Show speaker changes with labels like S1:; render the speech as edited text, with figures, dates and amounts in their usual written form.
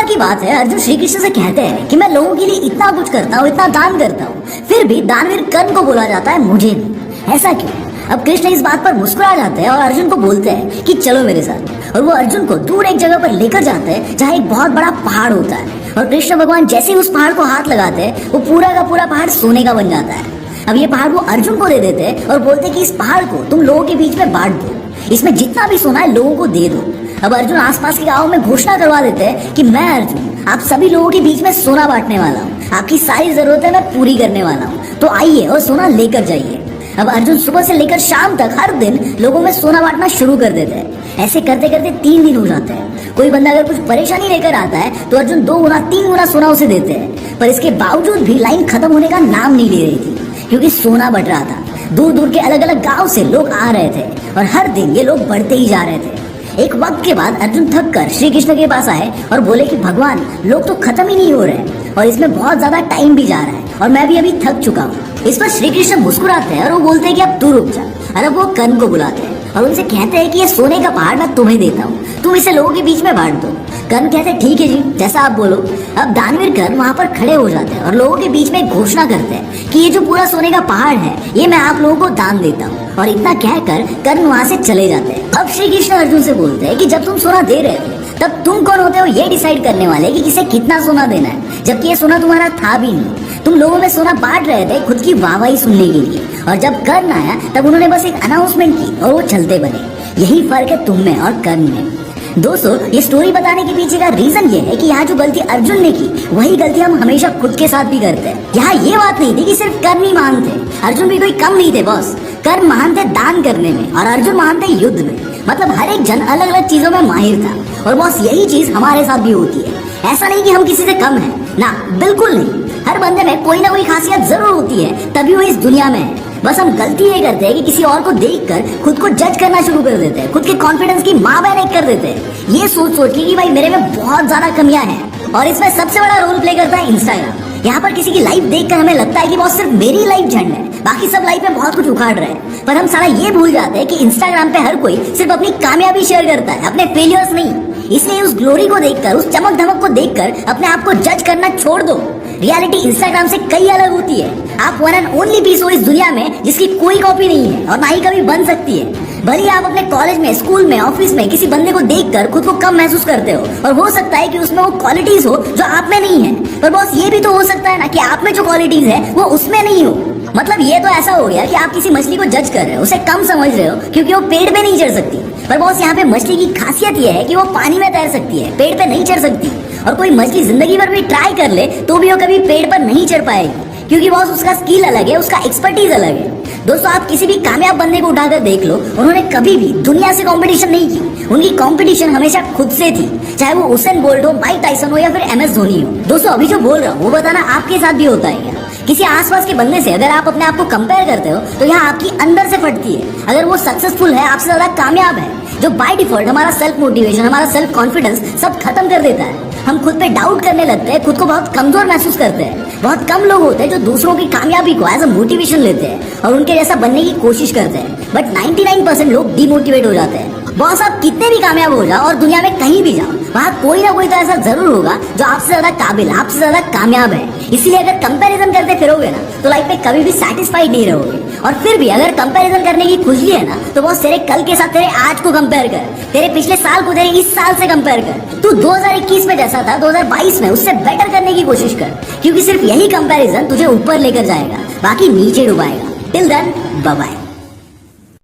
S1: की बात है, अर्जुन श्री कृष्ण से कहते हैं कि मैं लोगों के लिए इतना कुछ करता हूँ, इतना दान करता हूँ, फिर भी दानवीर कर्ण को बोला जाता है, मुझे नहीं। ऐसा क्यों? अब कृष्ण इस बात पर मुस्कुरा जाते हैं और अर्जुन को बोलते हैं कि चलो मेरे साथ। और वो अर्जुन को दूर एक जगह पर लेकर जाते हैं जहाँ एक बहुत बड़ा पहाड़ होता है। और कृष्ण भगवान जैसे ही उस पहाड़ को हाथ लगाते हैं, वो पूरा का पूरा पहाड़ सोने का बन जाता है। अब ये पहाड़ वो अर्जुन को दे देते हैं और बोलते हैं कि इस पहाड़ को तुम लोगों के बीच में बांट दो, इसमें जितना भी सोना है लोगों को दे दो। अब अर्जुन आसपास के गांव में घोषणा करवा देते हैं कि मैं अर्जुन आप सभी लोगों के बीच में सोना बांटने वाला हूँ, आपकी सारी जरूरतें मैं पूरी करने वाला हूँ, तो आइए और सोना लेकर जाइए। अब अर्जुन सुबह से लेकर शाम तक हर दिन लोगों में सोना बांटना शुरू कर देते हैं। ऐसे करते करते 3 दिन हो जाते हैं। कोई बंदा अगर कुछ परेशानी लेकर आता है तो अर्जुन 2 गुना 3 गुना सोना उसे देते हैं। पर इसके बावजूद भी लाइन खत्म होने का नाम नहीं ले रही थी, क्योंकि सोना बढ़ रहा था। दूर दूर के अलग अलग गांव से लोग आ रहे थे और हर दिन ये लोग बढ़ते ही जा रहे थे। एक वक्त के बाद अर्जुन थक कर श्री कृष्ण के पास आए और बोले कि भगवान, लोग तो खत्म ही नहीं हो रहे और इसमें बहुत ज्यादा टाइम भी जा रहा है और मैं भी अभी थक चुका हूँ। इस पर श्री कृष्ण मुस्कुराते हैं और वो बोलते हैं कि अब तू रुक जा। और अब वो कर्ण को बुलाते हैं और उनसे कहते हैं कि ये सोने का पहाड़ मैं तुम्हें देता हूँ, तुम इसे लोगों के बीच में बांट दो। कर्ण कहते हैं ठीक है जी, जैसा आप बोलो। अब दानवीर कर्ण वहाँ पर खड़े हो जाते हैं और लोगों के बीच में घोषणा करते हैं कि ये जो पूरा सोने का पहाड़ है ये मैं आप लोगों को दान देता हूँ। और इतना कहकर कर्ण वहाँ से चले जाते हैं। अब श्री कृष्ण अर्जुन से बोलते हैं कि जब तुम सोना दे रहे थे तब तुम कौन होते हो ये डिसाइड करने वाले कि किसे कितना सोना देना है, जबकि ये सोना तुम्हारा था भी नहीं। तुम लोगों में सोना बांट रहे थे खुद की वाहवाही सुनने के लिए, और जब कर्ण आया तब उन्होंने बस एक अनाउंसमेंट की और वो चलते बने। यही फर्क है तुम में और कर्ण में। दोस्तों, ये स्टोरी बताने के पीछे का रीजन ये है कि यहाँ जो गलती अर्जुन ने की वही गलती हम हमेशा खुद के साथ भी करते हैं। यहाँ ये बात नहीं थी कि सिर्फ कर्ण ही महान थे, अर्जुन भी कोई कम नहीं थे बॉस। कर्ण महान थे दान करने में और अर्जुन महान थे युद्ध में। मतलब हर एक जन अलग अलग चीजों में माहिर था और बॉस यही चीज हमारे साथ भी होती है। ऐसा नहीं कि हम किसी से कम हैं, ना बिल्कुल नहीं। हर बंदे में कोई ना कोई खासियत जरूर होती है, तभी वो इस दुनिया में है। बस हम गलती ये करते हैं कि किसी और को देखकर खुद को जज करना शुरू कर देते हैं, खुद के कॉन्फिडेंस की माँ बहन एक कर देते हैं, ये सोच सोच के कि भाई मेरे में बहुत ज्यादा कमियां हैं। और इसमें सबसे बड़ा रोल प्ले करता है इंस्टाग्राम। यहाँ पर किसी की लाइफ देखकर हमें लगता है कि बहुत सिर्फ मेरी लाइफ झंड है, बाकी सब लाइफ में बहुत कुछ उखाड़ रहे हैं। पर हम सारा ये भूल जाते हैं कि इंस्टाग्राम पे हर कोई सिर्फ अपनी कामयाबी शेयर करता है, अपने फेलियर्स नहीं। इसलिए उस ग्लोरी को देखकर, उस चमक धमक को देखकर अपने आप को जज करना छोड़ दो। रियलिटी इंस्टाग्राम से कई अलग होती है। आप वन एंड ओनली पीस हो इस दुनिया में जिसकी कोई कॉपी नहीं है और ना ही कभी बन सकती है। भले आप अपने कॉलेज में, स्कूल में, ऑफिस में किसी बंदे को देखकर खुद को कम महसूस करते हो और हो सकता है कि उसमें वो क्वालिटीज हो जो आप में नहीं है, पर बॉस ये भी तो हो सकता है ना कि आप में जो क्वालिटीज है वो उसमें नहीं हो। मतलब ये तो ऐसा हो गया कि आप किसी मछली को जज कर रहे हो, उसे कम समझ रहे हो क्योंकि वो पेड़ पे नहीं चढ़ सकती। पर बॉस यहाँ पे मछली की खासियत ये है कि वो पानी में तैर सकती है, पेड़ पे नहीं चढ़ सकती। और कोई मछली जिंदगी भर भी ट्राई कर ले तो भी वो कभी पेड़ पर नहीं चढ़ पाएगी, क्योंकि बॉस उसका स्किल अलग है, उसका एक्सपर्टीज अलग है। दोस्तों, आप किसी भी कामयाब बंदे को उठाकर देख लो, उन्होंने कभी भी दुनिया से कंपटीशन नहीं की। उनकी कंपटीशन हमेशा खुद से थी, चाहे वो उसेन बोल्ट हो, माइक टाइसन हो या फिर MS धोनी हो। दोस्तों, अभी जो बोल रहा हूँ वो बताना आपके साथ भी होता है क्या? किसी आसपास के बंदे से अगर आप अपने आप को कंपेयर करते हो तो यहाँ आपकी अंदर से फटती है। अगर वो सक्सेसफुल है, आपसे ज्यादा कामयाब है, जो बाय डिफॉल्ट हमारा सेल्फ मोटिवेशन, हमारा सेल्फ कॉन्फिडेंस सब खत्म कर देता है। हम खुद पे डाउट करने लगते हैं, खुद को बहुत कमजोर महसूस करते हैं। बहुत कम लोग होते हैं जो दूसरों की कामयाबी को एज अ मोटिवेशन लेते हैं और उनके जैसा बनने की कोशिश करते हैं, बट 99% लोग डिमोटिवेट हो जाते हैं। बॉस, आप कितने भी कामयाब हो जाओ और दुनिया में कहीं भी जाओ, वहाँ कोई ना कोई तो ऐसा जरूर होगा जो आपसे ज्यादा काबिल, आपसे ज्यादा कामयाब है। इसलिए अगर कंपैरिजन करते फिरोगे ना तो लाइफ में कभी भी सेटिस्फाइड नहीं रहोगे। और फिर भी अगर कंपैरिजन करने की खुजली है ना तो बॉस तेरे कल के साथ तेरे आज को कंपेयर कर, तेरे पिछले साल को तेरे इस साल से कंपेयर कर। तू 2021 में जैसा था 2022 में उससे बेटर करने की कोशिश कर, क्योंकि सिर्फ यही कंपैरिजन तुझे ऊपर लेकर जाएगा, बाकी नीचे डुबाएगा। Till then, bye bye.